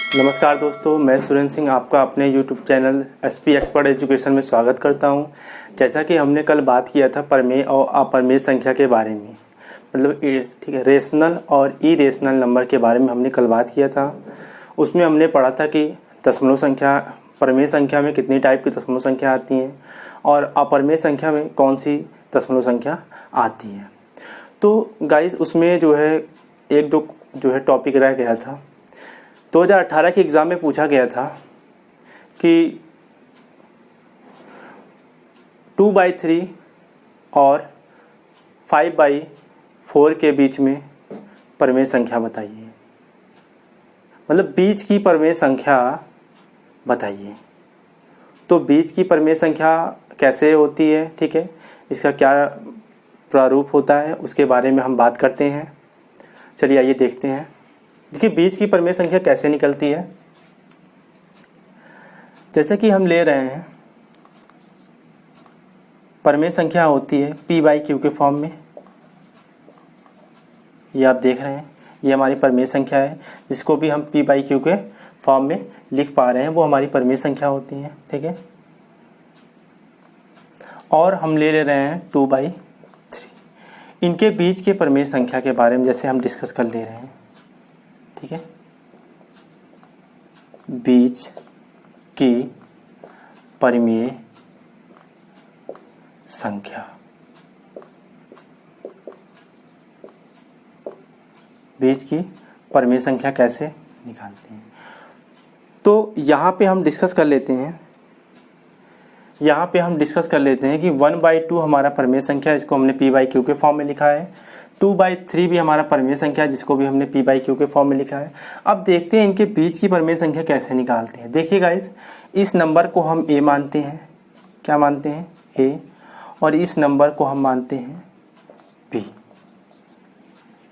नमस्कार दोस्तों, मैं सुरेंद्र सिंह आपका अपने YouTube channel SP expert education में स्वागत करता हूं। जैसा कि हमने कल बात किया था प्रमेय और अप्रमेय संख्या के बारे में, मतलब ठीक है, रेशनल और इरेशनल नंबर के बारे में हमने कल बात किया था। उसमें हमने पढ़ा था कि दशमलव संख्या, प्रमेय संख्या में कितनी टाइप की दशमलव संख्या आती हैं और अप्रमेय संख्या में कौन सी दशमलव संख्या आती है। तो गाइस उसमें जो है एक दो जो है टॉपिक रह गया था। 2018 के एग्ज़ाम में पूछा गया था कि 2/3 और 5/4 के बीच में प्रमेय संख्या बताइए, मतलब बीच की प्रमेय संख्या बताइए। तो बीच की प्रमेय संख्या कैसे होती है, ठीक है, इसका क्या प्रारूप होता है, उसके बारे में हम बात करते हैं। चलिए आइए देखते हैं। देखिए बीच की प्रमेय संख्या कैसे निकलती है। जैसे कि हम ले रहे हैं, प्रमेय संख्या होती है P/Q के फॉर्म में। ये आप देख रहे हैं, ये हमारी प्रमेय संख्या है, जिसको भी हम P/Q के फॉर्म में लिख पा रहे हैं, वो हमारी प्रमेय संख्या होती है, ठीक है। और हम ले रहे हैं 2/3। इनके बीच के प्रमेय संख्या के बारे में जैसे हम डिस्कस कर ले रहे हैं, ठीक है। बीच की प्रमेय संख्या, बीच की प्रमेय संख्या कैसे निकालते हैं, तो यहाँ पे हम डिस्कस कर लेते हैं। यहाँ पे हम डिस्कस कर लेते हैं कि 1/2 हमारा प्रमेय संख्या है, इसको हमने P/Q के फॉर्म में लिखा है। 2/3 भी हमारा प्रमेय संख्या है, जिसको भी हमने P/Q के फॉर्म में लिखा है। अब देखते हैं इनके बीच की प्रमेय संख्या कैसे निकालते हैं। देखिए गाइस, इस नंबर को हम A मानते हैं, क्या मानते हैं, A, और इस नंबर को हम मानते हैं B।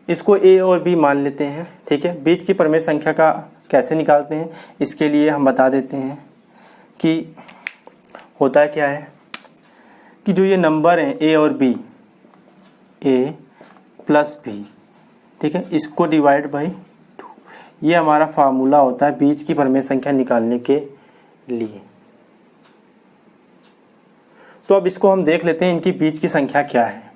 इसको A और B मान लेते हैं, ठीक है। बीच की प्रमेय संख्या का कैसे निकालते हैं, इसके लिए हम बता देते हैं कि होता है क्या है कि जो ये नंबर हैं A और B, A प्लस B, ठीक है, इसको डिवाइड बाई 2, ये हमारा फार्मूला होता है बीच की प्रमेय संख्या निकालने के लिए। तो अब इसको हम देख लेते हैं इनकी बीच की संख्या क्या है।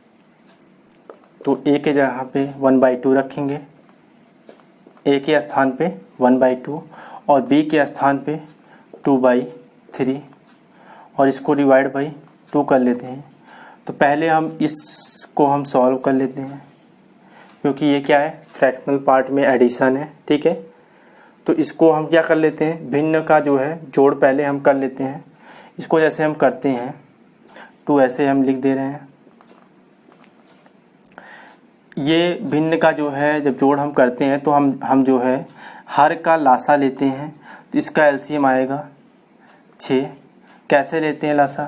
तो A के जगह पे 1/2 रखेंगे, A के स्थान पे 1/2 और B के स्थान पे 2/3, और इसको डिवाइड बाई 2 कर लेते हैं। तो पहले हम इसको हम सॉल्व कर लेते हैं, क्योंकि ये क्या है, फ्रैक्शनल पार्ट में एडिशन है, ठीक है। तो इसको हम क्या कर लेते हैं, भिन्न का जो है जोड़ पहले हम कर लेते हैं। इसको जैसे हम करते हैं 2 ऐसे हम लिख दे रहे हैं। ये भिन्न का जो है जब जोड़ हम करते हैं तो हम जो है हर का लासा लेते हैं, तो इसका एलसीएम आएगा 6। कैसे लेते हैं लासा,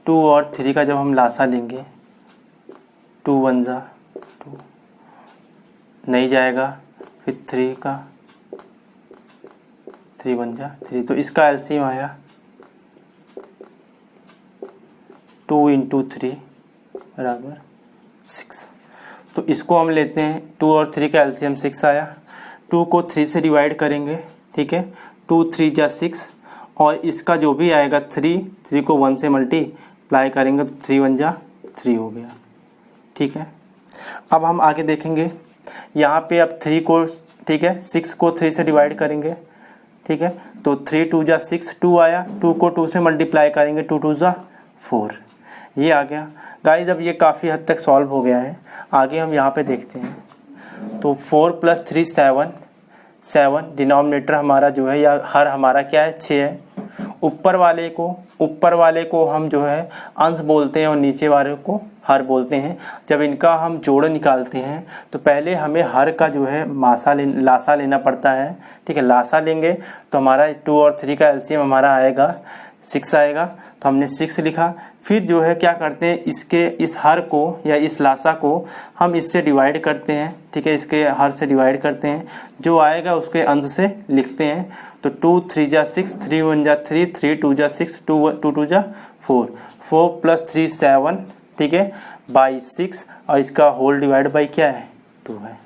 2 और 3 का जब हम लासा लेंगे, 2 1 जा 2 नहीं जाएगा, फिर 3 का 3 1 जा 3, तो इसका एलसीएम आया 2 × 3 बराबर 6। तो इसको हम लेते हैं, 2 और 3 का एलसीएम 6 आया। 2 को 3 से डिवाइड करेंगे, ठीक है, 2 3 जा 6, और इसका जो भी आएगा 3 को 1 से मल्टीप्लाई करेंगे तो 3 1 जा 3 हो गया, ठीक है। अब हम आगे देखेंगे, यहाँ पे अब 3 को, ठीक है, 6 को 3 से डिवाइड करेंगे, ठीक है, तो 3 2 जा 6, 2 आया, 2 को 2 से मल्टीप्लाई करेंगे, 2 2 जा 4, ये आ गया। गाइस अब ये काफ़ी हद तक सॉल्व हो गया है। आगे हम यहाँ पे देखते हैं, तो 4 + 3 7, डिनोमिनेटर हमारा जो है या हर हमारा क्या है, 6 है। ऊपर वाले को हम जो है अंश बोलते हैं और नीचे वाले को हर बोलते हैं। जब इनका हम जोड़ निकालते हैं तो पहले हमें हर का जो है लासा लेना पड़ता है, ठीक है। लासा लेंगे तो हमारा 2 और 3 का एलसीएम हमारा आएगा 6 आएगा, तो हमने 6 लिखा। फिर जो है क्या करते हैं, इस हर को या इस लासा को हम इससे डिवाइड करते हैं, ठीक है, इसके हर से डिवाइड करते हैं, जो आएगा उसके अंश से लिखते हैं। तो 2 3 जा 6, 3 1 जा 3, 3 2 जा 6, 2 2 जा 4, 4 + 3 7, ठीक है, बाई 6, और इसका होल डिवाइड बाई क्या है, 2 है।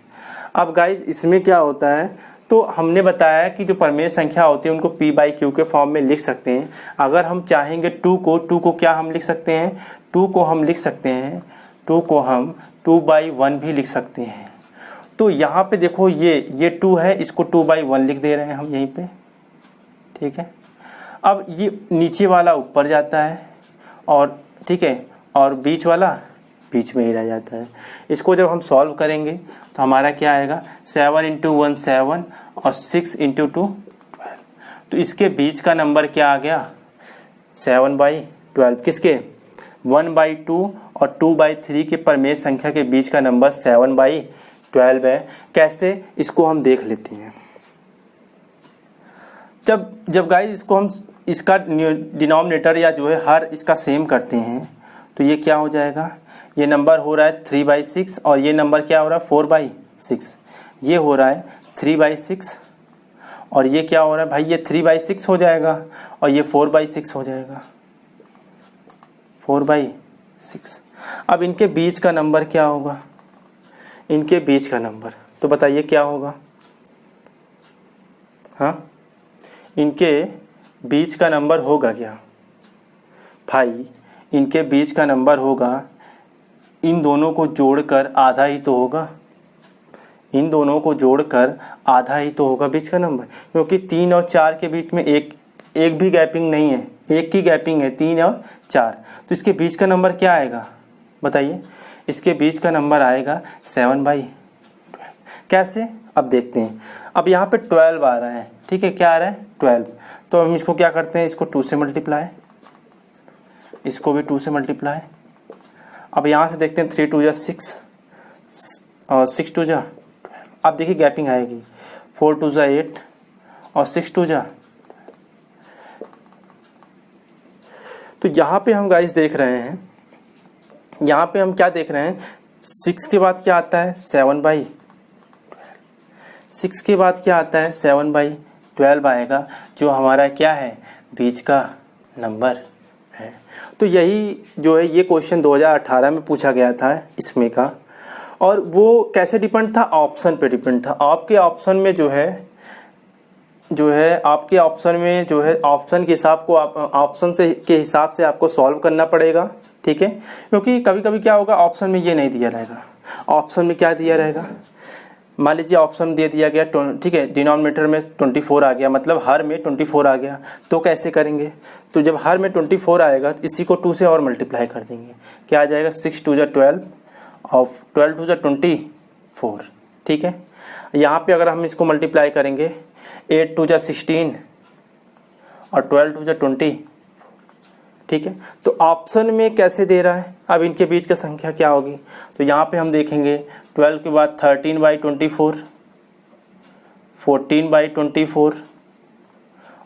अब गाइज इसमें क्या होता है, तो हमने बताया कि जो परिमेय संख्या होती है उनको p बाई क्यू के फॉर्म में लिख सकते हैं। अगर हम चाहेंगे 2 को क्या हम लिख सकते हैं, 2 को हम लिख सकते हैं, 2 को हम 2/1 भी लिख सकते हैं। तो यहाँ पे देखो ये 2 है, इसको 2/1 लिख दे रहे हैं हम यहीं पे, ठीक है। अब ये नीचे वाला ऊपर जाता है और ठीक है, और बीच वाला बीच में ही रह जाता है। इसको जब हम सॉल्व करेंगे तो हमारा क्या आएगा, 7 × 1 7 और 6 × 2 12। तो इसके बीच का नंबर क्या आ गया, 7/12। किसके, 1/2 और 2/3 के परिमेय संख्या के बीच का नंबर 7/12 है। कैसे, इसको हम देख लेते हैं। जब गाइस इसको हम इसका डिनोमिनेटर या जो है हर इसका सेम करते हैं तो ये क्या हो जाएगा, ये नंबर हो रहा है 3/6 और ये नंबर क्या हो रहा है 4/6। ये हो रहा है 3/6 और ये क्या हो रहा है भाई, ये 3/6 हो जाएगा और ये 4/6 हो जाएगा, 4/6। अब इनके बीच का नंबर क्या होगा, इनके बीच का नंबर तो बताइए क्या होगा। हाँ, इनके बीच का नंबर होगा क्या भाई, इनके बीच का नंबर होगा, इन दोनों को जोड़कर आधा ही तो होगा, इन दोनों को जोड़कर आधा ही तो होगा बीच का नंबर, क्योंकि 3 और 4 के बीच में एक भी गैपिंग नहीं है, एक की गैपिंग है 3 और 4। तो इसके बीच का नंबर क्या आएगा बताइए, इसके बीच का नंबर आएगा 7/12। कैसे, अब देखते हैं। अब यहाँ पे 12 आ रहा है, ठीक है, क्या आ रहा है 12। तो हम इसको क्या करते हैं, इसको 2 से मल्टीप्लाई, इसको भी 2 से मल्टीप्लाई। अब यहाँ से देखते हैं 3 × 2 = 6 और 6 × 2 = 12। अब देखिए गैपिंग आएगी, 4 × 2 = 8 और 6 × 2 = 12। तो यहाँ पे हम गाइस देख रहे हैं, यहाँ पे हम क्या देख रहे हैं, 6 के बाद क्या आता है 7/12, 6 के बाद क्या आता है 7/12 आएगा, जो हमारा क्या है बीच का नंबर है। तो यही जो है ये क्वेश्चन 2018 में पूछा गया था इसमें का, और वो कैसे डिपेंड था, ऑप्शन पे डिपेंड था। आपके ऑप्शन में जो है आपके ऑप्शन में जो है ऑप्शन के हिसाब को ऑप्शन से के हिसाब से आपको सॉल्व करना पड़ेगा, ठीक है। क्योंकि कभी कभी क्या होगा, ऑप्शन में ये नहीं दिया रहेगा, ऑप्शन में क्या दिया रहेगा, मान लीजिए ऑप्शन दे दिया गया, ठीक है, डिनोमिनेटर में 24 आ गया, मतलब हर में 24 आ गया, तो कैसे करेंगे, तो जब हर में 24 आएगा तो इसी को 2 से और मल्टीप्लाई कर देंगे, क्या आ जाएगा 6 × 2 = 12 और 12 × 2 = 24, ठीक है। यहाँ पे अगर हम इसको मल्टीप्लाई करेंगे 8 × 2 = 16 और 12 × 2 = 20, ठीक है। तो ऑप्शन में कैसे दे रहा है, अब इनके बीच का संख्या क्या होगी, तो यहाँ पे हम देखेंगे 12 के बाद 13/24, 14/24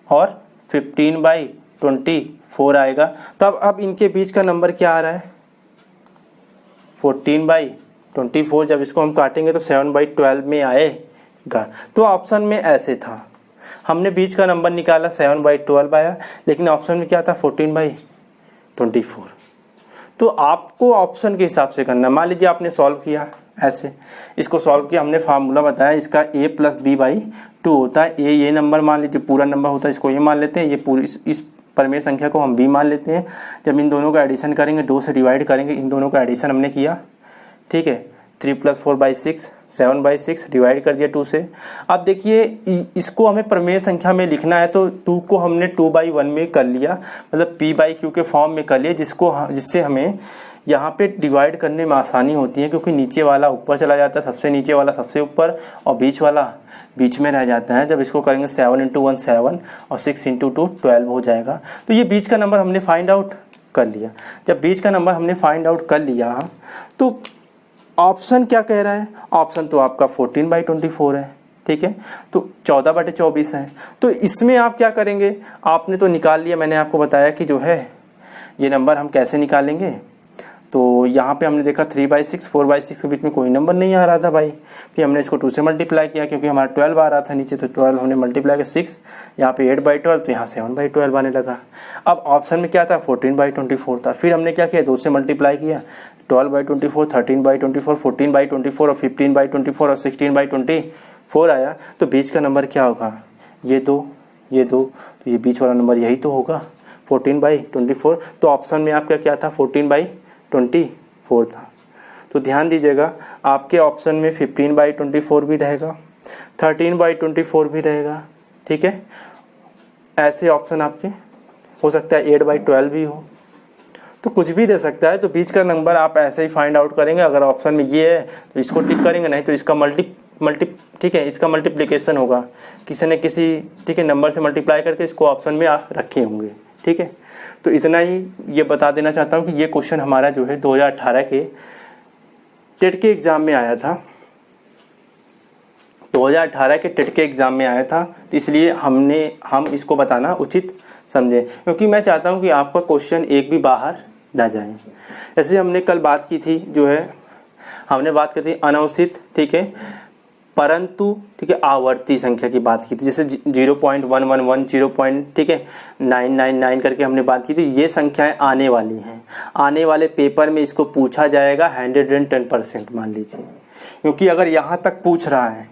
और 15/24 आएगा। तब अब इनके बीच का नंबर क्या आ रहा है 14/24। जब इसको हम काटेंगे तो 7/12 में आएगा। तो ऑप्शन में ऐसे था, हमने बीच का नंबर निकाला 7/12 आया, लेकिन ऑप्शन में क्या था 14/24। तो आपको ऑप्शन के हिसाब से करना। मान लीजिए आपने सॉल्व किया ऐसे, इसको सॉल्व किया, हमने फार्मूला बताया इसका a + b/2 होता है। ये नंबर मान लीजिए पूरा नंबर होता है, इसको ये मान लेते हैं, ये पूरी इस परिमेय संख्या को हम b मान लेते हैं। जब इन दोनों का एडिशन करेंगे, 2 से डिवाइड करेंगे, इन दोनों का एडिशन हमने किया, ठीक है, 3 + 4/6 7/6 डिवाइड कर दिया 2 से। अब देखिए इसको हमें परिमेय संख्या में लिखना है, तो 2 को हमने 2/1 में कर लिया, मतलब p/q के फॉर्म में कर लिया, जिससे हमें यहाँ पे डिवाइड करने में आसानी होती है, क्योंकि नीचे वाला ऊपर चला जाता है, सबसे नीचे वाला सबसे ऊपर, और बीच वाला बीच में रह जाता है। जब इसको करेंगे 7 × 1 7 और 6 × 2 12 हो जाएगा। तो ये बीच का नंबर हमने फाइंड आउट कर लिया। जब बीच का नंबर हमने फाइंड आउट कर लिया, तो ऑप्शन क्या कह रहा है, ऑप्शन तो आपका 14/24 है, ठीक है, तो 14/24 है। तो इसमें आप क्या करेंगे, आपने तो निकाल लिया, मैंने आपको बताया कि जो है ये नंबर हम कैसे निकालेंगे। तो यहाँ पे हमने देखा 3/6 4/6 के बीच में कोई नंबर नहीं आ रहा था भाई, फिर हमने इसको 2 से मल्टीप्लाई किया, क्योंकि हमारा 12 आ रहा था नीचे, तो 12 हमने मल्टीप्लाई किया 6, यहाँ पे 8/12, तो यहाँ 7/12 आने लगा। अब ऑप्शन में क्या था 14/24 था, फिर हमने क्या किया 2 से मल्टीप्लाई किया, 12/24 13/24 14/24 और 15/24 और 16/24 4 आया तो बीच का नंबर क्या होगा, ये 2 ये 2, तो ये बीच वाला नंबर यही तो होगा 14/24। तो ऑप्शन में आपका क्या था 14/24 था। तो ध्यान दीजिएगा आपके ऑप्शन में 15/24 भी रहेगा, 13/24 भी रहेगा, ठीक है। ऐसे ऑप्शन आपके हो सकता है 8/12 भी हो, तो कुछ भी दे सकता है। तो बीच का नंबर आप ऐसे ही फाइंड आउट करेंगे, अगर ऑप्शन में ये है तो इसको टिक करेंगे, नहीं तो इसका मल्टी ठीक है, इसका मल्टीप्लिकेशन होगा किसी न किसी, ठीक है, नंबर से मल्टीप्लाई करके इसको ऑप्शन में आप रखे होंगे, ठीक है। तो इतना ही ये बता देना चाहता हूँ कि ये क्वेश्चन हमारा जो है 2018 के टेट के एग्जाम में आया था, 2018 के टेट के एग्जाम में आया था, तो इसलिए हम इसको बताना उचित समझे, क्योंकि मैं चाहता हूं कि आपका क्वेश्चन एक भी बाहर ना जाए। जैसे हमने कल बात की थी, जो है हमने बात की थी अनावश्यक, ठीक है, परंतु ठीक है आवर्ती संख्या की बात की थी, जैसे 0.111 ठीक है 999 करके हमने बात की थी। ये संख्याएं आने वाली हैं, आने वाले पेपर में इसको पूछा जाएगा 110% मान लीजिए, क्योंकि अगर यहाँ तक पूछ रहा है,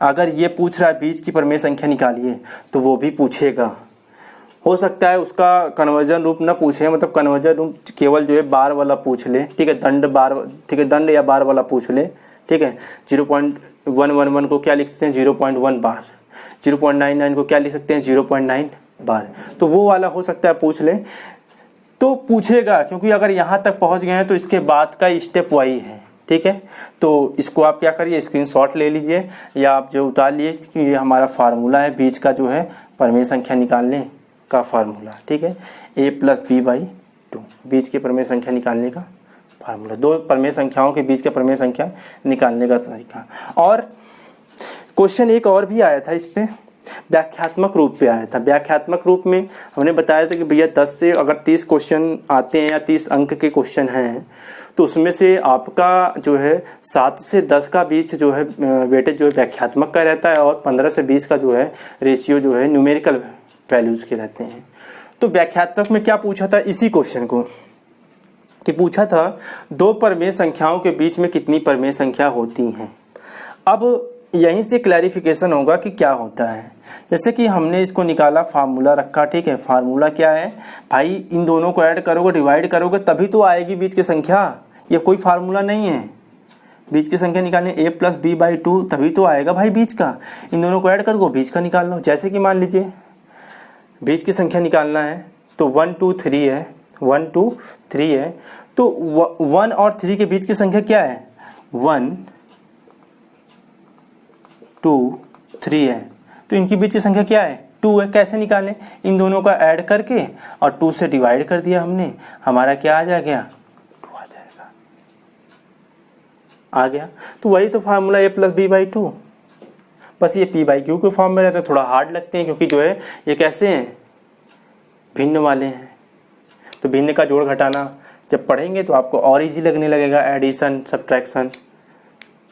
अगर ये पूछ रहा है बीच की प्रमेय संख्या निकालिए, तो वो भी पूछेगा। हो सकता है उसका कन्वर्जन रूप ना पूछे, मतलब कन्वर्जन रूप केवल जो है बार वाला पूछ ले, ठीक है, दंड बार, ठीक है, दंड या बार वाला पूछ ले, ठीक है। 0.111 को क्या लिख सकते हैं 0.1 बार, 0.99 को क्या लिख सकते हैं 0.9 बार, तो वो वाला हो सकता है पूछ ले, तो पूछेगा। क्योंकि अगर यहाँ तक पहुँच गए हैं तो इसके बाद का स्टेप वही है, ठीक है। तो इसको आप क्या करिए, स्क्रीनशॉट ले लीजिए या आप जो उतार लिए कि ये हमारा फार्मूला है बीच का जो है प्रमेय संख्या निकालने का फार्मूला, ठीक है, a+b/2 बीच के प्रमेय संख्या निकालने का फार्मूला, दो प्रमेय संख्याओं के बीच के प्रमेय संख्या निकालने का तरीका। और क्वेश्चन एक और भी आया था, इस पे व्याख्यात्मक रूप पे आया था। व्याख्यात्मक रूप में हमने बताया था कि भैया 10 से अगर 30 क्वेश्चन आते हैं या 30 अंक के क्वेश्चन हैं, तो उसमें से आपका जो है 7 से 10 का बीच जो है वेटेज जो है व्याख्यात्मक का रहता है, और 15 से 20 का जो है रेशियो जो है न्यूमेरिकल वैल्यूज के रहते हैं। तो व्याख्यात्मक में क्या पूछा था, इसी क्वेश्चन को कि पूछा था दो प्रमेय संख्याओं के बीच में कितनी प्रमेय संख्या होती हैं। अब यहीं से क्लैरिफिकेशन होगा कि क्या होता है। जैसे कि हमने इसको निकाला, फार्मूला रखा, ठीक है, फार्मूला क्या है भाई, इन दोनों को ऐड करोगे, डिवाइड करोगे तभी तो आएगी बीच की संख्या, ये कोई फार्मूला नहीं है। बीच की संख्या निकालने a+b/2 तभी तो आएगा भाई बीच का, इन दोनों को ऐड करो बीच का निकाल लो। जैसे कि मान लीजिए बीच की संख्या निकालना है तो 1 2 3 है, 1 2 3 है, तो 1 और 3 के बीच की संख्या क्या है 1 2 3 है, तो इनके बीच की संख्या क्या है 2 है। कैसे निकालें, इन दोनों का ऐड करके और 2 से डिवाइड कर दिया हमने, हमारा क्या आ गया 2 आ जाएगा, आ गया। तो वही तो फार्मूला a+b/2, बस ये p/q के फॉर्म में रहते हैं, थोड़ा हार्ड लगते हैं क्योंकि जो है ये कैसे हैं भिन्न वाले हैं। तो भिन्न का जोड़ घटाना जब पढ़ेंगे तो आपको और इजी लगने लगेगा, एडिशन सब्ट्रैक्शन,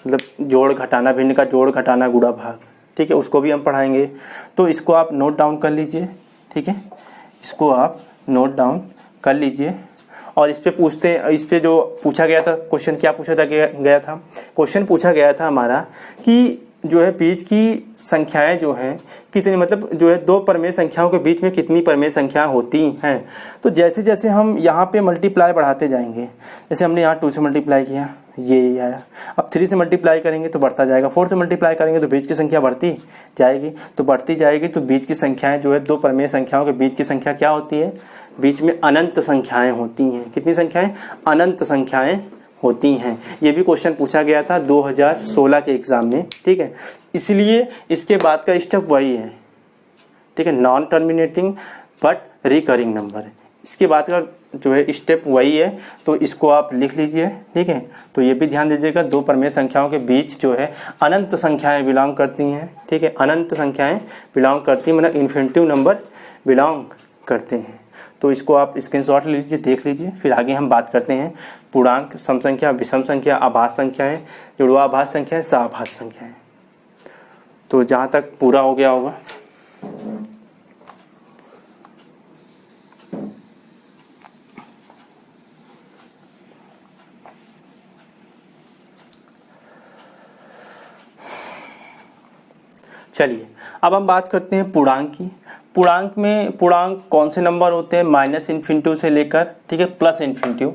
मतलब जोड़ घटाना, भिन्न का जोड़ घटाना गुणा भाग, ठीक है, उसको भी हम पढ़ाएंगे। तो इसको आप नोट डाउन कर लीजिए, ठीक है, इसको आप नोट डाउन कर लीजिए। और इस पे जो पूछा गया था क्वेश्चन, क्या पूछा गया था क्वेश्चन पूछा गया था हमारा कि जो है बीच की संख्याएं जो हैं कितनी, मतलब जो है दो प्रमेय संख्याओं के बीच में कितनी प्रमेय संख्या होती हैं। तो जैसे जैसे हम यहाँ पे मल्टीप्लाई बढ़ाते जाएंगे, जैसे हमने यहाँ 2 से मल्टीप्लाई किया ये आया, अब 3 से मल्टीप्लाई करेंगे तो बढ़ता जाएगा, 4 से मल्टीप्लाई करेंगे तो बीच की संख्या बढ़ती जाएगी, तो बढ़ती जाएगी। तो बीच की संख्याएं जो है दो प्रमेय संख्याओं के बीच की संख्या क्या होती है, बीच में अनंत संख्याएं होती हैं। कितनी संख्याएं, अनंत संख्याएं होती हैं। ये भी क्वेश्चन पूछा गया था 2016 के एग्जाम में, ठीक है, इसलिए इसके बाद का स्टेप वही है, ठीक है, non terminating but recurring number, इसके बाद का जो है स्टेप वही है। तो इसको आप लिख लीजिए, ठीक है। तो ये भी ध्यान दीजिएगा दो प्रमेय संख्याओं के बीच जो है अनंत संख्याएं बिलोंग करती हैं, ठीक है, अनंत संख्याएं बिलोंग करती हैं, मतलब इन्फिनिटिव नंबर बिलोंग करते हैं। तो इसको आप स्क्रीनशॉट ले लीजिए, देख लीजिए, फिर आगे हम बात करते हैं पूर्णांक, सम संख्या, विषम संख्या, आभास संख्याएं, जुड़वा आभास संख्याएं, सहाभास संख्याएं। तो जहाँ तक पूरा हो गया होगा। चलिए अब हम बात करते हैं पूर्णांक की। पूर्णांक में पूर्णांक कौन से नंबर होते हैं? माइनस इन्फिनिटी से लेकर, ठीक है, प्लस इन्फिनिटी।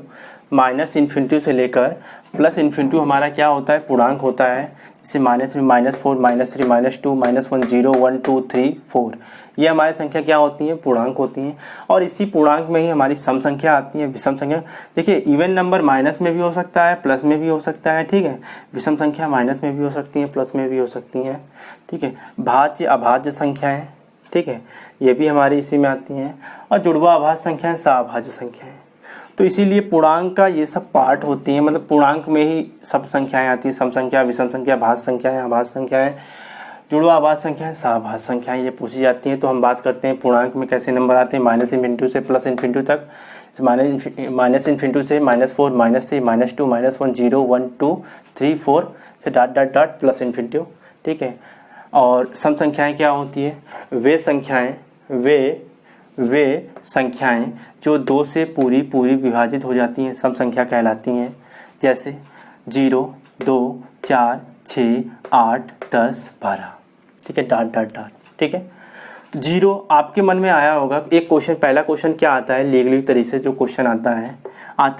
माइनस इन्फिनिटी से लेकर प्लस इन्फिनिटी हमारा क्या होता है? पूर्णांक होता है। जैसे माइनस में -4, -3, -2, -1, 0, 1, 2, 3, 4, ये हमारी संख्या क्या होती है? पूर्णांक होती हैं। और इसी पूर्णांक में ही हमारी सम संख्या आती है, विषम संख्या। देखिए इवन नंबर माइनस में भी हो सकता है, प्लस में भी हो सकता है, ठीक है। विषम संख्या माइनस में भी हो सकती है, प्लस में भी हो सकती हैं, ठीक है। भाज्य अभाज्य संख्याएं, ठीक है, ये भी हमारी इसी में आती हैं। और जुड़वा अभाज्य संख्याएं, सभाज्य संख्याएं। तो इसीलिए पूर्णांक का ये सब पार्ट होती हैं, मतलब पूर्णांक में ही सब संख्याएं आती हैं। सम संख्या, विषम संख्या, भाज्य संख्याएं, अभाज्य संख्याएं, जुड़वा अभाज्य संख्याएं, सभाज्य संख्याएं, ये पूछी जाती हैं। तो हम बात करते हैं पूर्णांक में कैसे नंबर आते हैं, माइनस इन्फिनिटी से प्लस इन्फिनिटी तक। माइनस इन्फिनिटी से -4, -3, -2, -1, 0, 1, 2, 3, 4 से dot dot dot plus infinity, ठीक है। और सम संख्याएं क्या होती है? वे संख्याएं जो 2 से पूरी विभाजित हो जाती हैं, सम संख्या कहलाती हैं। जैसे 0, 2, 4, 6, 8, 10, 12, ठीक है, डॉट डॉट डॉट, ठीक है। 0 आपके मन में आया होगा, एक क्वेश्चन, पहला क्वेश्चन क्या आता है लीगली तरीके से जो क्वेश्चन आता है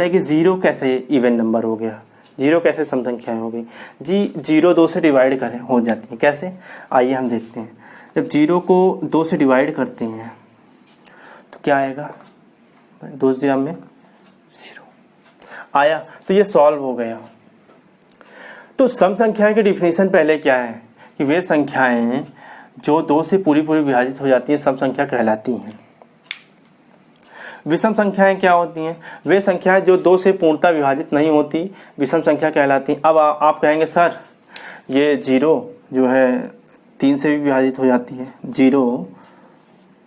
कि 0 कैसे इवन नंबर हो गया, 0 कैसे सम संख्या हो गई? जी 0 2 से डिवाइड करें हो जाती है, कैसे? आइए हम देखते हैं। जब 0 को 2 से डिवाइड करते हैं तो क्या आएगा? 2 0 में 0 आया, तो ये सॉल्व हो गया। तो सम संख्याएं की डिफिनीशन पहले क्या है कि वे संख्याएं जो 2 से पूरी विभाजित हो जाती हैं, सम संख्या कहलाती हैं। विषम संख्याएं क्या होती हैं? वे संख्याएं जो 2 से पूर्णतः विभाजित नहीं होती, विषम संख्या कहलाती हैं। अब आप कहेंगे सर ये 0 जो है 3 से भी विभाजित हो जाती है, 0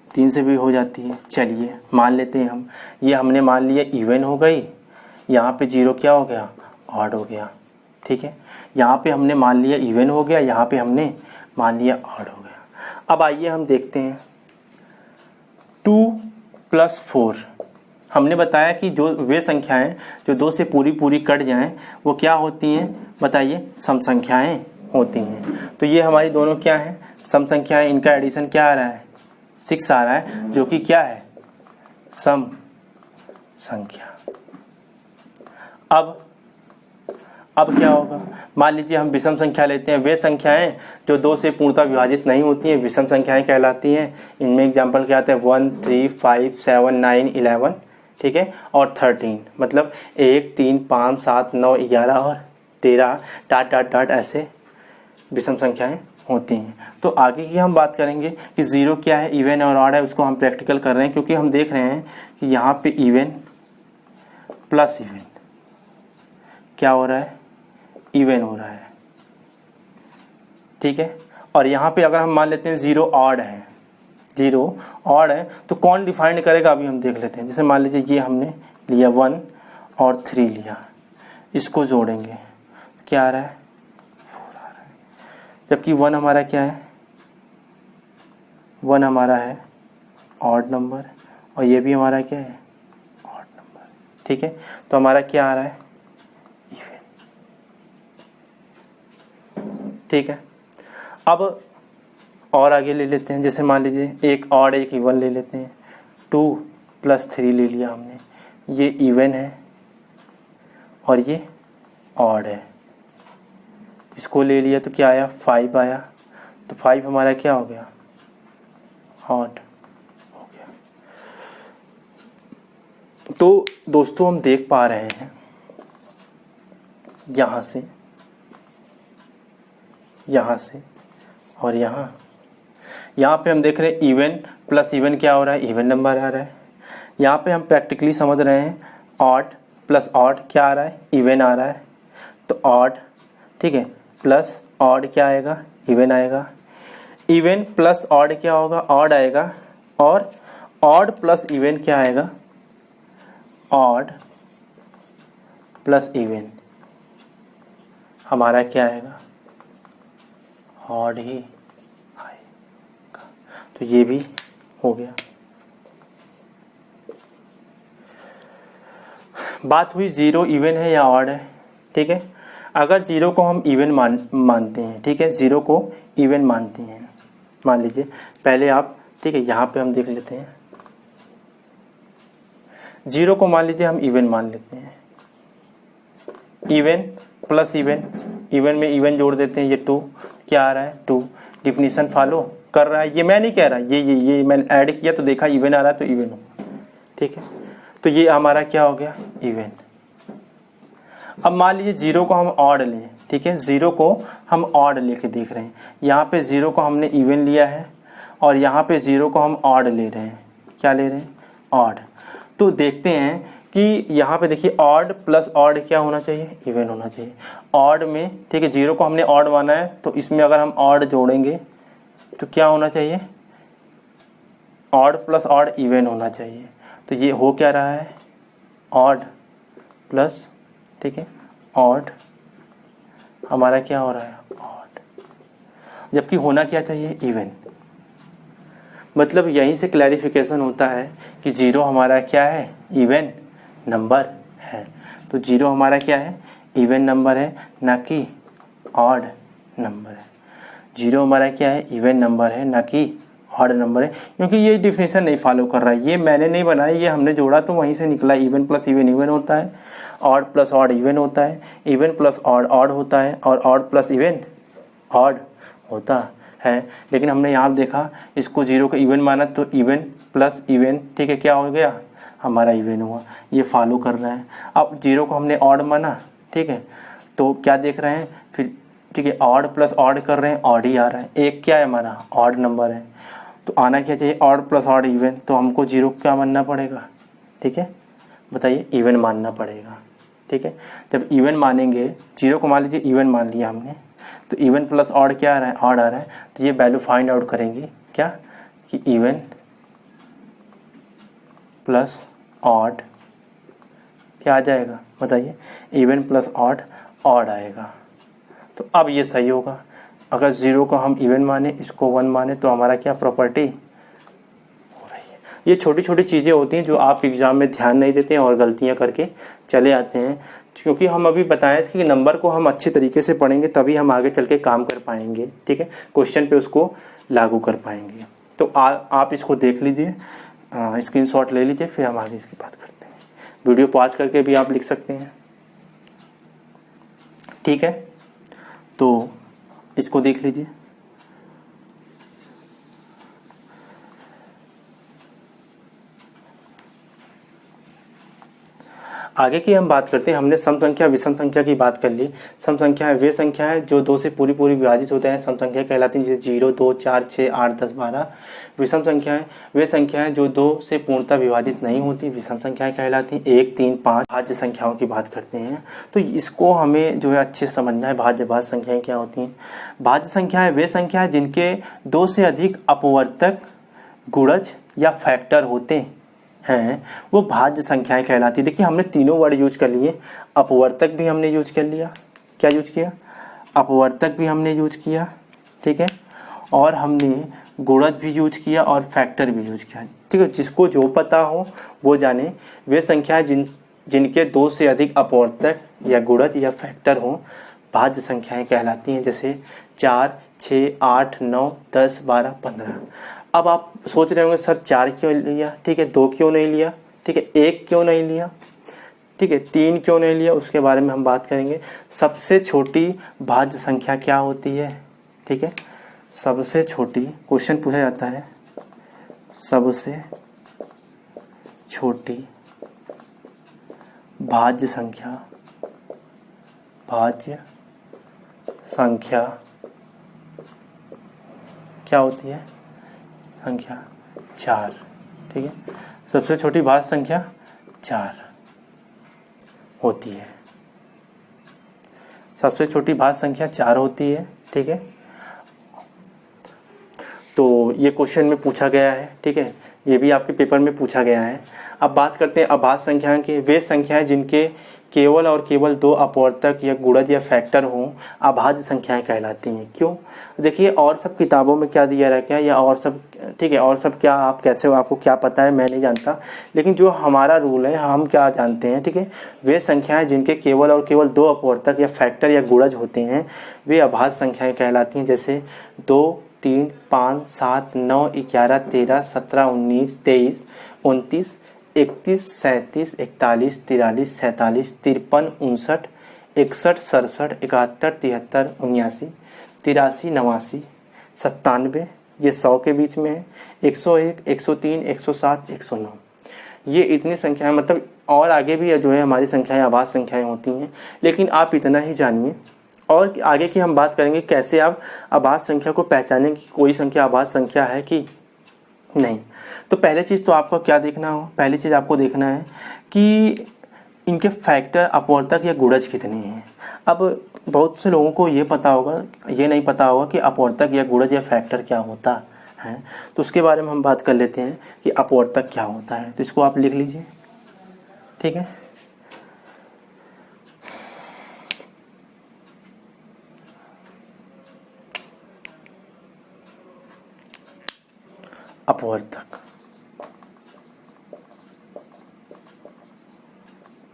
3 से भी हो जाती है। चलिए मान लेते हैं हम, ये हमने मान लिया इवन हो गई, यहाँ पे 0 क्या हो गया? ऑड हो गया, ठीक है। यहाँ पे हमने मान लिया इवन हो गया, यहाँ पे हमने मान लिया ऑड हो गया। अब आइए हम देखते हैं 2 + 4। हमने बताया कि जो वे संख्याएं जो 2 से पूरी कट जाएं वो क्या होती हैं? बताइए, सम संख्याएं होती हैं। तो ये हमारी दोनों क्या हैं? सम संख्याएं। इनका एडिशन क्या आ रहा है? 6 आ रहा है, जो कि क्या है? सम संख्या। अब क्या होगा? मान लीजिए हम विषम संख्या लेते हैं। वे संख्याएं जो 2 से पूर्णतः विभाजित नहीं होती हैं, विषम संख्याएं कहलाती हैं। इनमें एग्जांपल क्या आते हैं? 1, 3, 5, 7, 9, 11, ठीक है, और 13, मतलब 1, 3, 5, 7, 9, 11 और 13 डॉट डॉट डॉट ऐसे विषम संख्याएं होती हैं। तो आगे की हम बात करेंगे कि 0 क्या है, इवन और ऑड है, उसको हम प्रैक्टिकल कर रहे हैं, क्योंकि हम देख रहे हैं कि यहाँ पे इवन प्लस इवन क्या हो रहा है? इवन हो रहा है, ठीक है। और यहाँ पे अगर हम मान लेते हैं 0 ऑड है, 0 ऑड है, तो कौन डिफाइन करेगा? अभी हम देख लेते हैं। जैसे मान लीजिए ये हमने लिया 1 और 3 लिया, इसको जोड़ेंगे, क्या आ रहा है? 4 आ रहा है। जबकि 1 हमारा क्या है? 1 हमारा है ऑड नंबर, और ये भी हमारा क्या है? ऑड नंबर, ठीक है। तो हमारा क्या आ रहा है? ठीक है। अब और आगे ले लेते हैं। जैसे मान लीजिए एक ऑड एक इवन ले लेते हैं। 2 + 3 ले लिया हमने, ये इवन है और ये ऑड है, इसको ले लिया तो क्या आया? 5 आया। तो 5 हमारा क्या हो गया? ऑड हो गया। तो दोस्तों हम देख पा रहे हैं यहाँ से और यहाँ पे हम देख रहे हैं इवन प्लस इवन क्या हो रहा है? इवन नंबर आ रहा है। यहाँ पे हम प्रैक्टिकली समझ रहे हैं ऑड प्लस ऑड क्या आ रहा है? इवन आ रहा है। तो ऑड, ठीक है, प्लस ऑड क्या आएगा? इवन आएगा। इवन प्लस ऑड क्या होगा? ऑड आएगा। और ऑड प्लस इवन क्या आएगा? ऑड प्लस इवन हमारा क्या आएगा? ऑड ही आएगा। तो ये भी हो गया। बात हुई 0 इवन है या ऑड है, ठीक है। अगर जीरो को हम इवन मानते हैं, ठीक है, जीरो को इवन मानते हैं, मान लीजिए पहले आप, ठीक है, यहाँ पे हम देख लेते हैं, जीरो को मान लीजिए हम इवन मान लेते हैं, इवन प्लस इवन, इवन में इवन जोड़ देते हैं, ये 2 क्या आ रहा है 2, डिफिनीशन फॉलो कर रहा है, ये मैं नहीं कह रहा, ये मैंने ऐड किया तो देखा इवन आ रहा है तो इवन हो, ठीक है, तो ये हमारा क्या हो गया इवन। अब मान लीजिए जीरो को हम ऑड लें, ठीक है, जीरो को हम ऑड लेके देख रहे हैं, यहाँ पे जीरो को हमने इवन लिया है और यहाँ पे जीरो को हम ऑड ले रहे हैं, क्या ले रहे हैं ऑड। तो देखते हैं कि यहाँ पे देखिए ऑड प्लस ऑड क्या होना चाहिए इवन होना चाहिए। ऑड में, ठीक है, जीरो को हमने ऑड माना है तो इसमें अगर हम ऑड जोड़ेंगे तो क्या होना चाहिए ऑड प्लस ऑड इवन होना चाहिए। तो ये हो क्या रहा है ऑड प्लस, ठीक है, ऑड हमारा क्या हो रहा है ऑड, जबकि होना क्या चाहिए इवन। मतलब यहीं से क्लैरिफिकेशन होता है कि जीरो हमारा क्या है इवन नंबर है। तो जीरो हमारा क्या है इवन नंबर है, ना कि ऑड नंबर है। जीरो हमारा क्या है इवन नंबर है, ना कि ऑड नंबर है, क्योंकि ये डिफिनेशन नहीं फॉलो कर रहा है, ये मैंने नहीं बनाया, ये हमने जोड़ा तो वहीं से निकला। इवन प्लस इवन इवन होता है, ऑड प्लस ऑड इवन होता है, इवन प्लस ऑड ऑड होता है, और ऑड प्लस इवन ऑड होता है। लेकिन हमने यहाँ देखा इसको जीरो को इवन माना तो इवन प्लस इवन, ठीक है, क्या हो गया हमारा इवन हुआ, ये फॉलो कर रहा है। अब जीरो को हमने ऑड माना, ठीक है, तो क्या देख रहे हैं फिर, ठीक है, ऑड प्लस ऑड कर रहे हैं, ऑड ही आ रहा है, एक क्या है हमारा ऑड नंबर है, तो आना क्या चाहिए ऑड प्लस ऑड इवन। तो हमको जीरो क्या मानना पड़ेगा, ठीक है, बताइए इवन मानना पड़ेगा, ठीक है। जब इवन मानेंगे, जीरो को मान लीजिए इवन मान लिया हमने, तो इवन प्लस ऑड क्या आ रहा है ऑड आ रहा है, तो ये वैल्यू फाइंड आउट करेंगे क्या कि इवन प्लस ऑड क्या आ जाएगा बताइए, इवन प्लस ऑड ऑड आएगा। तो अब ये सही होगा। अगर जीरो को हम इवन माने, इसको 1 माने, तो हमारा क्या प्रॉपर्टी हो रही है। ये छोटी छोटी चीज़ें होती हैं जो आप एग्जाम में ध्यान नहीं देते हैं और गलतियां करके चले आते हैं, क्योंकि हम अभी बताए थे कि नंबर को हम अच्छे तरीके से पढ़ेंगे तभी हम आगे चल के काम कर पाएंगे, ठीक है, क्वेश्चन पे उसको लागू कर पाएंगे। तो आप इसको देख लीजिए, स्क्रीनशॉट ले लीजिए, फिर हम आगे इसकी बात करते हैं। वीडियो पॉज करके भी आप लिख सकते हैं, ठीक है। तो इसको देख लीजिए। आगे की हम बात करते हैं। हमने सम संख्या विषम संख्या की बात कर ली। सम संख्या है वे संख्या है जो 2 से पूरी पूरी विभाजित होते हैं, सम संख्या कहलाती है, जैसे 0, 2, 4, 6, 8, 10, 12। विषम संख्या है वे संख्या है जो 2 से पूर्णतः विभाजित नहीं होती, विषम संख्याएं कहलाती हैं। 1, 3, 5 भाज्य संख्याओं की बात करते हैं, तो इसको हमें जो है अच्छे समझना है। भाज्य संख्याएं क्या होती हैं। भाज्य संख्याएं वे संख्याएं जिनके 2 से अधिक अपवर्तक, गुणज या फैक्टर होते हैं, वो भाज्य संख्याएं कहलाती है। देखिए हमने तीनों वर्ड यूज कर लिए, अपवर्तक भी हमने यूज कर लिया, क्या यूज किया अपवर्तक भी हमने यूज किया, ठीक है, और हमने गुणज भी यूज किया और फैक्टर भी यूज किया, ठीक है। जिसको जो पता हो वो जाने। वे संख्याएं जिनके 2 से अधिक अपवर्तक या गुणज या फैक्टर हो, भाज्य संख्याएं कहलाती हैं, जैसे 4, 6, 8, 9, 10, 12, 15। अब आप सोच रहे होंगे सर 4 क्यों लिया, ठीक है, 2 क्यों नहीं लिया, ठीक है, 1 क्यों नहीं लिया, ठीक है, 3 क्यों नहीं लिया, उसके बारे में हम बात करेंगे। सबसे छोटी भाज्य संख्या क्या होती है, ठीक है, सबसे छोटी, क्वेश्चन पूछा जाता है, सबसे छोटी भाज्य संख्या, भाज्य संख्या क्या होती है, संख्या 4, ठीक है, सबसे छोटी भाज्य संख्या 4 होती है, सबसे छोटी भाज्य संख्या 4 होती है, ठीक है। तो ये क्वेश्चन में पूछा गया है, ठीक है, ये भी आपके पेपर में पूछा गया है। अब बात करते हैं अभाज्य संख्याओं की। वे संख्याएं जिनके केवल और केवल दो अपवर्तक या गुणज या फैक्टर हों अभाज्य संख्याएं कहलाती हैं। क्यों? देखिए और सब किताबों में क्या दिया रखा है या और सब ठीक है, और सब क्या आप कैसे, आपको क्या पता है मैं नहीं जानता, लेकिन जो हमारा रूल है हम क्या जानते हैं, ठीक है, वे संख्याएं जिनके केवल और केवल दो अपवर्तक या फैक्टर या गुणज होते हैं वे अभाज्य संख्याएं कहलाती हैं। जैसे 2, 3, 5, 7, 9, 11, 13, 17, 19, 23, 29, 31, 37, 41, 43, 47, 53, 59, 61, 67, 71, 73, 79, 83, 89, 97, ये 100 के बीच में है, 101, 103, 107, 109, ये इतनी संख्याएं, मतलब और आगे भी जो है हमारी संख्याएं अभाज्य संख्याएं होती हैं, लेकिन आप इतना ही जानिए। और आगे की हम बात करेंगे कैसे आप अभाज्य संख्या को पहचानें कि कोई संख्या अभाज्य संख्या है कि नहीं। तो पहले चीज़ तो आपको क्या देखना हो, पहली चीज़ आपको देखना है कि इनके फैक्टर अपवर्तक या गुणज कितने हैं। अब बहुत से लोगों को ये पता होगा, ये नहीं पता होगा कि अपवर्तक या गुणज या फैक्टर क्या होता है, तो उसके बारे में हम बात कर लेते हैं कि अपवर्तक क्या होता है। तो इसको आप लिख लीजिए, ठीक है। अपवर्तक,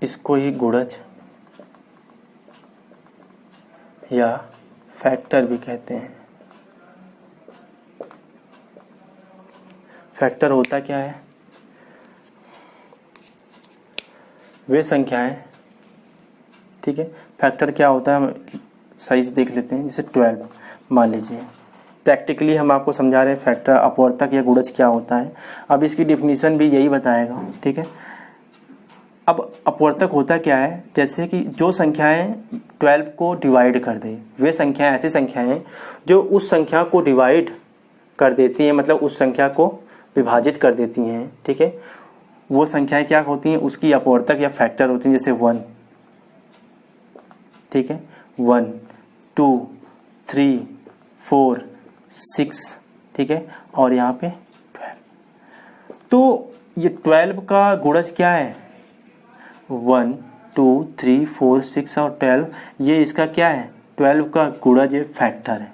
इसको ही गुणज या फैक्टर भी कहते हैं। फैक्टर होता क्या है? वे संख्याएं, ठीक है, फैक्टर क्या होता है हम सही से देख लेते हैं। जैसे 12 मान लीजिए, प्रैक्टिकली हम आपको समझा रहे हैं फैक्टर अपवर्तक या गुणज क्या होता है। अब इसकी डिफिनीशन भी यही बताएगा, ठीक है। अब अपवर्तक होता क्या है, जैसे कि जो संख्याएं 12 को डिवाइड कर दे, वे संख्याएं ऐसी संख्याएं जो उस संख्या को डिवाइड कर देती हैं, मतलब उस संख्या को विभाजित कर देती हैं, ठीक है, वो संख्याएं क्या होती हैं, उसकी अपवर्तक या फैक्टर होती हैं। जैसे 1, ठीक है, 1, 2, 3, 4, 6, ठीक है, और यहाँ पे 12। तो ये 12 का गुणज क्या है? 1, 2, 3, 4, 6 और 12, ये इसका क्या है? 12 का गुणज ये फैक्टर है।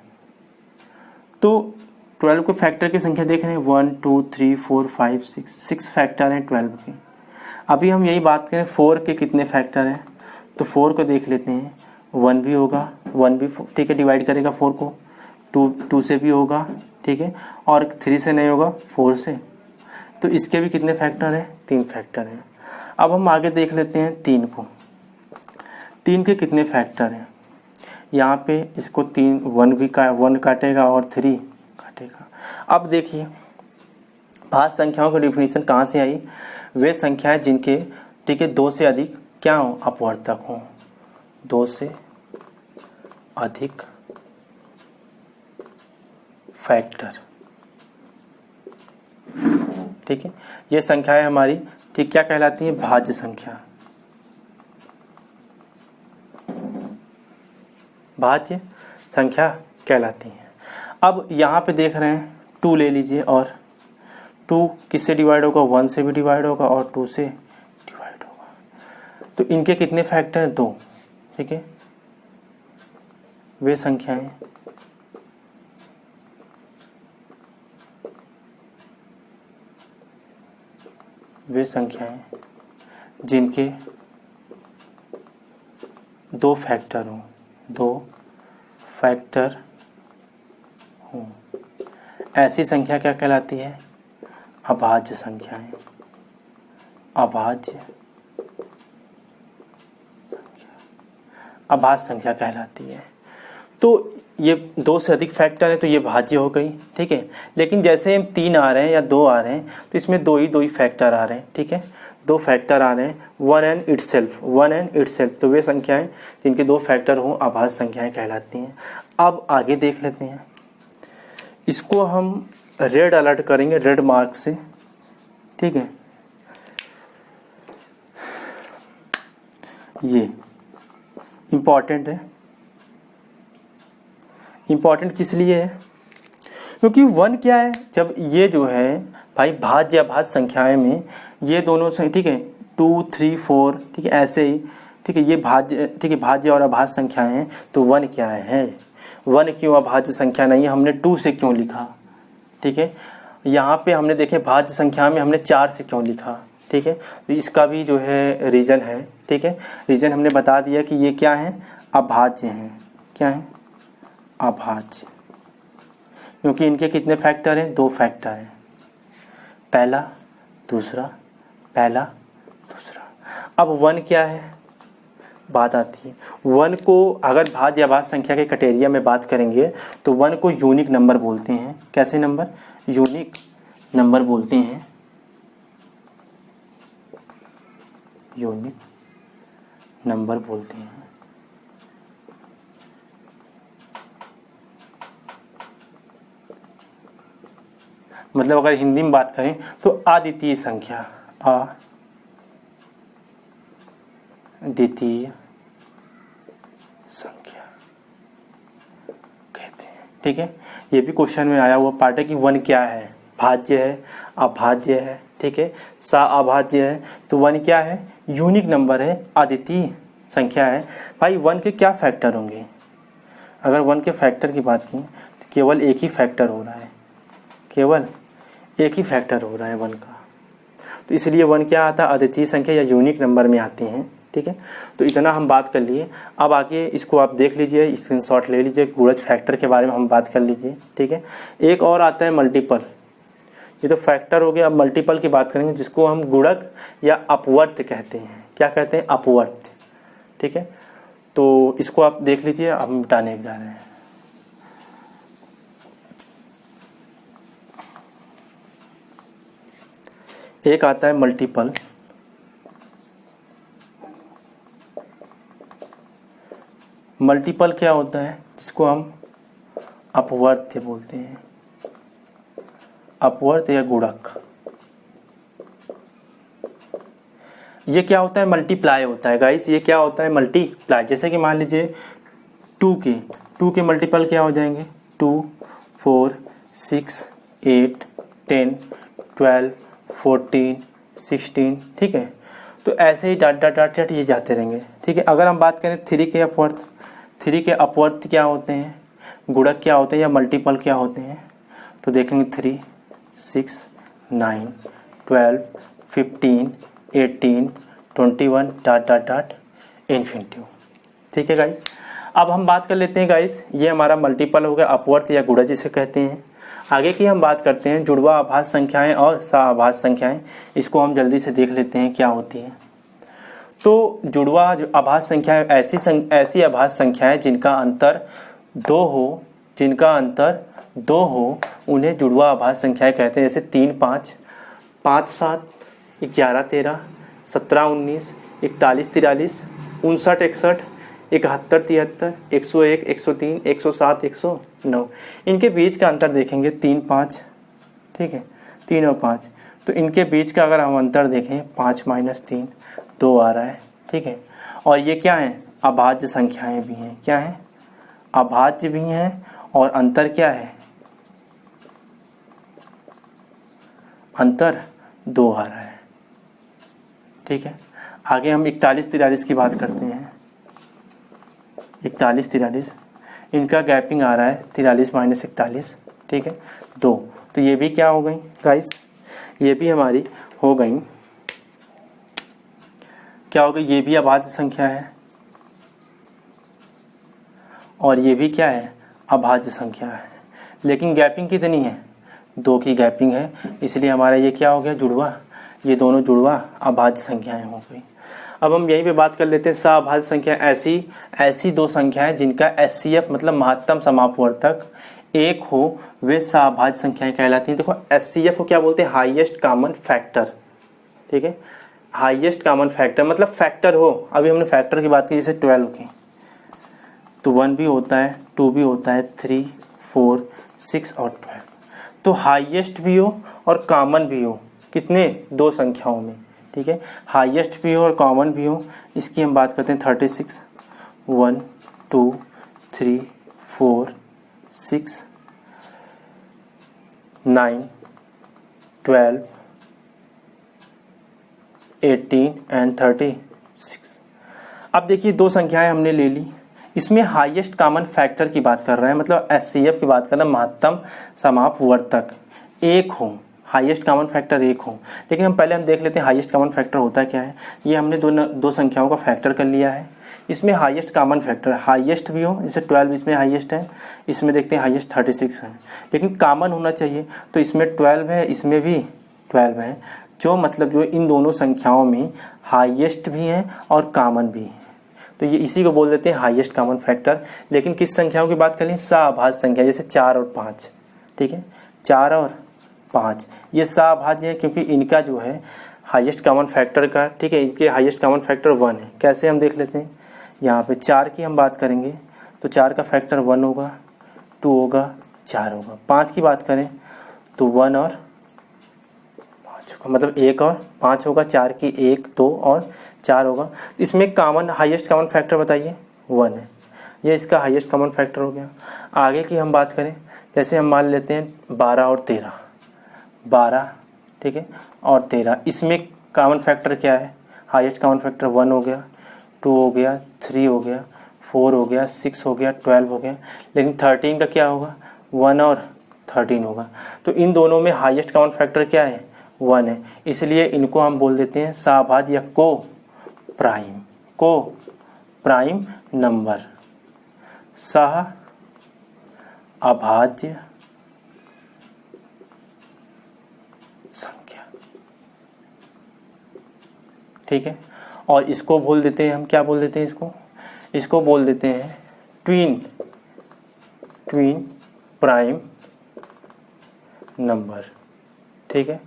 तो 12 के फैक्टर की संख्या देख रहे हैं, 1, 2, 3, 4, 5, 6 फैक्टर हैं 12 के। अभी हम यही बात करें 4 के कितने फैक्टर हैं, तो 4 को देख लेते हैं। 1 भी होगा, 1 भी, ठीक है, डिवाइड करेगा 4 को, 2 से भी होगा, ठीक है, और 3 से नहीं होगा, 4 से। तो इसके भी कितने फैक्टर हैं? 3 फैक्टर हैं। अब हम आगे देख लेते हैं 3 को। 3 के कितने फैक्टर हैं? यहाँ पे इसको 3, 1 काटेगा और 3 काटेगा। अब देखिए भाज्य संख्याओं की डिफिनीशन कहाँ से आई? वे संख्याएं जिनके, ठीक है, 2 से अधिक क्या हो? अपवर्तक हो। 2 से अधिक फैक्टर, ठीक है, ये संख्याएं हमारी, ठीक, क्या कहलाती हैं? भाज्य संख्या। भाज्य संख्या कहलाती हैं। अब यहाँ पे देख रहे हैं 2 ले लीजिए, और 2 किससे डिवाइड होगा? 1 से भी डिवाइड होगा और 2 से डिवाइड होगा। तो इनके कितने फैक्टर हैं? 2, ठीक है। वे संख्याएं जिनके 2 फैक्टर हों, 2 फैक्टर हों, ऐसी संख्या क्या कहलाती है? अभाज्य संख्याएं। अभाज्य संख्या कहलाती है। तो ये 2 से अधिक फैक्टर है तो ये भाज्य हो गई, ठीक है। लेकिन जैसे हम 3 आ रहे हैं या 2 आ रहे हैं तो इसमें 2 ही फैक्टर आ रहे हैं, ठीक है, 2 फैक्टर आ रहे हैं, 1 एंड इटसेल्फ। तो वे संख्याएं जिनके 2 फैक्टर हों अभाज्य संख्याएं कहलाती हैं। अब आगे देख लेते हैं, इसको हम रेड अलर्ट करेंगे, रेड मार्क से, ठीक है। ये इम्पॉर्टेंट है। इम्पॉर्टेंट किस लिए है? क्योंकि 1 क्या है, जब ये जो है भाई भाज्य अभाज्य संख्याएं में ये दोनों, ठीक है, 2, 3, 4, ठीक है, ऐसे ही, ठीक है, ये भाज्य, ठीक है, भाज्य और अभाज्य संख्याएं हैं। तो 1 क्या है, 1 क्यों अभाज्य संख्या नहीं है, हमने 2 से क्यों लिखा, ठीक है। यहाँ पे हमने देखे भाज्य संख्या में हमने 4 से क्यों लिखा, ठीक है। तो इसका भी जो है रीज़न है, ठीक है। रीज़न हमने बता दिया कि ये क्या है, अभाज्य हैं। क्या है, अभाज्य, क्योंकि इनके कितने फैक्टर हैं, 2 फैक्टर हैं, पहला दूसरा, पहला दूसरा। अब 1 क्या है, बात आती है 1 को अगर भाज्य या अभाज्य संख्या के क्राइटेरिया में बात करेंगे तो 1 को यूनिक नंबर बोलते हैं। कैसे नंबर, यूनिक नंबर बोलते हैं, यूनिक नंबर बोलते हैं। मतलब अगर हिंदी में बात करें तो अद्वितीय संख्या, अद्वितीय संख्या कहते हैं, ठीक है। ये भी क्वेश्चन में आया हुआ पार्ट है कि 1 क्या है, भाज्य है, अभाज्य है, ठीक है, सा अभाज्य है। तो 1 क्या है, यूनिक नंबर है, अद्वितीय संख्या है। भाई 1 के क्या फैक्टर होंगे, अगर 1 के फैक्टर की बात की तो केवल एक ही फैक्टर हो रहा है, केवल एक ही फैक्टर हो रहा है 1 का। तो इसलिए 1 क्या आता है, अद्वितीय संख्या या यूनिक नंबर में आते हैं, ठीक है। तो इतना हम बात कर लिए। अब आगे इसको आप देख लीजिए, स्क्रीनशॉट ले लीजिए, गुणज फैक्टर के बारे में हम बात कर लीजिए, ठीक है। एक और आता है मल्टीपल, ये तो फैक्टर हो गया। अब मल्टीपल की बात करेंगे जिसको हम गुणक या अपवर्त कहते हैं। क्या कहते हैं, अपवर्त, ठीक है। तो इसको आप देख लीजिए, हम मिटाने जा रहे हैं। एक आता है मल्टीपल, मल्टीपल क्या होता है, जिसको हम अपवर्त बोलते हैं, अपवर्त या गुणक। ये क्या होता है, मल्टीप्लाई होता है गाइस, ये क्या होता है, मल्टीप्लाई। जैसे कि मान लीजिए 2 के मल्टीपल क्या हो जाएंगे, 2, 4, 6, 8, 10, 12, 14, 16, ठीक है। तो ऐसे ही डाट डाट डाट डाट ये जाते रहेंगे, ठीक है। अगर हम बात करें 3 के अपवर्त, 3 के अपवर्त क्या होते हैं, गुणक क्या होते हैं या मल्टीपल क्या होते हैं, तो देखेंगे 3, 6, 9, 12, 15, 18, 21 डाट डाट डाट इन्फिनिटी, ठीक है गाइस। अब हम बात कर लेते हैं गाइस, ये हमारा मल्टीपल हो गया, अपवर्त या गुणज जिसे कहते हैं। आगे की हम बात करते हैं जुड़वा अभाज्य संख्याएं और सह संख्याएं। इसको हम जल्दी से देख लेते हैं क्या होती हैं। तो जुड़वा अभाज्य संख्याएं ऐसी अभाज्य संख्याएं जिनका अंतर 2 हो, जिनका अंतर 2 हो, उन्हें जुड़वा अभाज्य संख्याएं कहते हैं। जैसे 3, 5, 5, 7, 11, 13, 17, 19, 41, 43, 59, 61, 71, 73, 101, 103, 107, 109। इनके बीच का अंतर देखेंगे 3, 5, ठीक है, 3 और 5। तो इनके बीच का अगर हम अंतर देखें 5 - 3 2 आ रहा है, ठीक है। और ये क्या है, अभाज्य संख्याएं भी हैं। क्या है, अभाज्य भी हैं और अंतर क्या है, अंतर 2 आ रहा है, ठीक है। आगे हम 41, 43 की बात करते हैं। 41, 43 इनका गैपिंग आ रहा है 43 - 41, ठीक है, 2। तो ये भी क्या हो गई गाइस, ये भी हमारी हो गई, क्या हो गई, ये भी अभाज्य संख्या है और ये भी क्या है, अभाज्य संख्या है। लेकिन गैपिंग कितनी है, 2 की गैपिंग है, इसलिए हमारा ये क्या हो गया, जुड़वा। ये दोनों जुड़वा अभाज्य संख्याएं हो गई। अब हम यहीं पे बात कर लेते हैं सह संख्या। ऐसी 2 संख्याएं जिनका HCF मतलब महत्तम समापवर्तक 1 हो, वे सह संख्याएं कहलाती हैं। देखो HCF को क्या बोलते हैं, हाईएस्ट कॉमन फैक्टर, ठीक है। हाईएस्ट कॉमन फैक्टर मतलब फैक्टर हो। अभी हमने फैक्टर की बात की, जैसे 12 की, तो 1 भी होता है, 2 भी होता है, 3, 4, 6 और 12। तो हाईएस्ट भी हो और कॉमन भी हो, कितने, 2 संख्याओं में, ठीक है। हाईएस्ट भी हो और कॉमन भी हो, इसकी हम बात करते हैं 36, 1, 2, 3, 4, 6, 9, 12, 18 एंड 36। अब देखिए दो संख्याएं हमने ले ली, इसमें हाईएस्ट कॉमन फैक्टर की बात कर रहे हैं, मतलब HCF की बात कर रहे हैं, महत्तम समापवर्तक एक हो, हाईएस्ट कॉमन फैक्टर एक हो। लेकिन हम पहले देख लेते हैं हाईएस्ट कॉमन फैक्टर होता क्या है। ये हमने दो संख्याओं का फैक्टर कर लिया है, इसमें हाईएस्ट कॉमन फैक्टर हाईएस्ट भी हो, जैसे 12 इसमें हाईएस्ट है, इसमें देखते हैं हाईएस्ट 36 है, लेकिन कॉमन होना चाहिए। तो इसमें 12 है, इसमें भी 12 है, जो मतलब जो इन दोनों संख्याओं में हाईएस्ट भी है और कॉमन भी है, तो ये इसी को बोल देते हैं हाईएस्ट कॉमन फैक्टर। लेकिन किस संख्याओं की बात करें, सह-अभाज्य संख्या, जैसे 4 और 5, ठीक है, 4 और 5 ये सह-अभाज्य है, क्योंकि इनका जो है हाईएस्ट कॉमन फैक्टर का, ठीक है, इनके हाईएस्ट कॉमन फैक्टर 1 है। कैसे हम देख लेते हैं, यहाँ पे 4 की हम बात करेंगे तो 4 का फैक्टर 1 होगा, 2 होगा, 4 होगा। 5 की बात करें तो 1 और 5 होगा, मतलब 1 और 5 होगा, 4 की 1, 2 और 4 होगा। इसमें कॉमन हाईएस्ट कॉमन फैक्टर बताइए 1 है, ये इसका हाईएस्ट कॉमन फैक्टर हो गया। आगे की हम बात करें, जैसे हम मान लेते हैं 12 और 13, 12 ठीक है और 13, इसमें कॉमन फैक्टर क्या है, हाईएस्ट कॉमन फैक्टर 1 हो गया, 2 हो गया, 3 हो गया, 4 हो गया, 6 हो गया, 12 हो गया। लेकिन 13 का क्या होगा, 1 और 13 होगा। तो इन दोनों में हाईएस्ट कॉमन फैक्टर क्या है, 1 है, इसलिए इनको हम बोल देते हैं सहअभाज्य या को प्राइम नंबर, सहअभाज्य संख्या, ठीक है। और इसको बोल देते हैं हम, क्या बोल देते हैं इसको बोल देते हैं ट्विन प्राइम नंबर, ठीक है।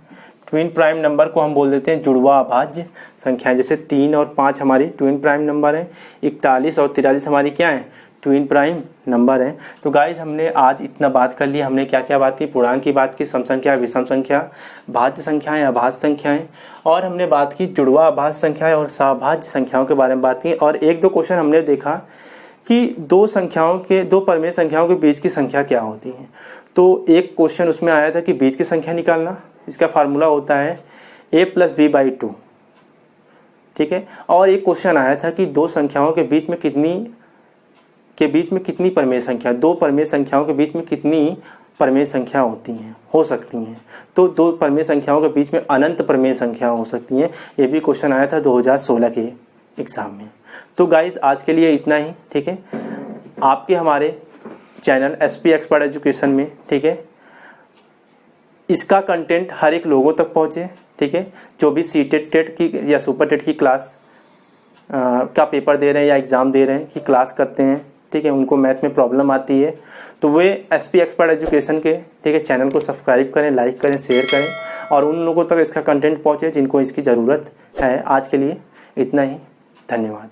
ट्विन प्राइम नंबर को हम बोल देते हैं जुड़वा अभाज्य संख्या, जैसे 3 और 5 हमारी ट्विन प्राइम नंबर है, 41 और 43 हमारी क्या है, ट्विन प्राइम नंबर है। तो गाइज हमने आज इतना बात कर लिया, हमने क्या क्या बात की, पूर्णांक की बात की, सम संख्या, विषम संख्या, भाज्य संख्याएं, अभाज्य संख्याएं, और हमने बात की जुड़वा अभाज्य संख्याएं और सहअभाज्य संख्याओं के बारे में बात की। और एक दो क्वेश्चन हमने देखा कि दो परिमेय संख्याओं के बीच की संख्या क्या होती है। तो एक क्वेश्चन उसमें आया था कि बीच की संख्या निकालना, इसका फार्मूला होता है a + b/2, ठीक है। और एक क्वेश्चन आया था कि दो संख्याओं के बीच में कितनी परिमेय संख्या, दो परिमेय संख्याओं के बीच में कितनी परिमेय संख्या होती हैं, हो सकती हैं। तो दो परिमेय संख्याओं के बीच में अनंत परिमेय संख्या हो सकती हैं। ये भी क्वेश्चन आया था 2016 के एग्जाम में। तो गाइज आज के लिए इतना ही, ठीक है। आपके हमारे चैनल SP एक्सपर्ट एजुकेशन में, ठीक है, इसका कंटेंट हर एक लोगों तक पहुँचे, ठीक है। जो भी सीटेट टेट की या सुपर टेट की क्लास का पेपर दे रहे हैं या एग्ज़ाम दे रहे हैं, कि क्लास करते हैं, ठीक है, उनको मैथ में प्रॉब्लम आती है, तो वे SP एक्सपर्ट एजुकेशन के, ठीक है, चैनल को सब्सक्राइब करें, लाइक करें, शेयर करें, और उन लोगों तक इसका कंटेंट पहुँचे जिनको इसकी ज़रूरत है। आज के लिए इतना ही, धन्यवाद।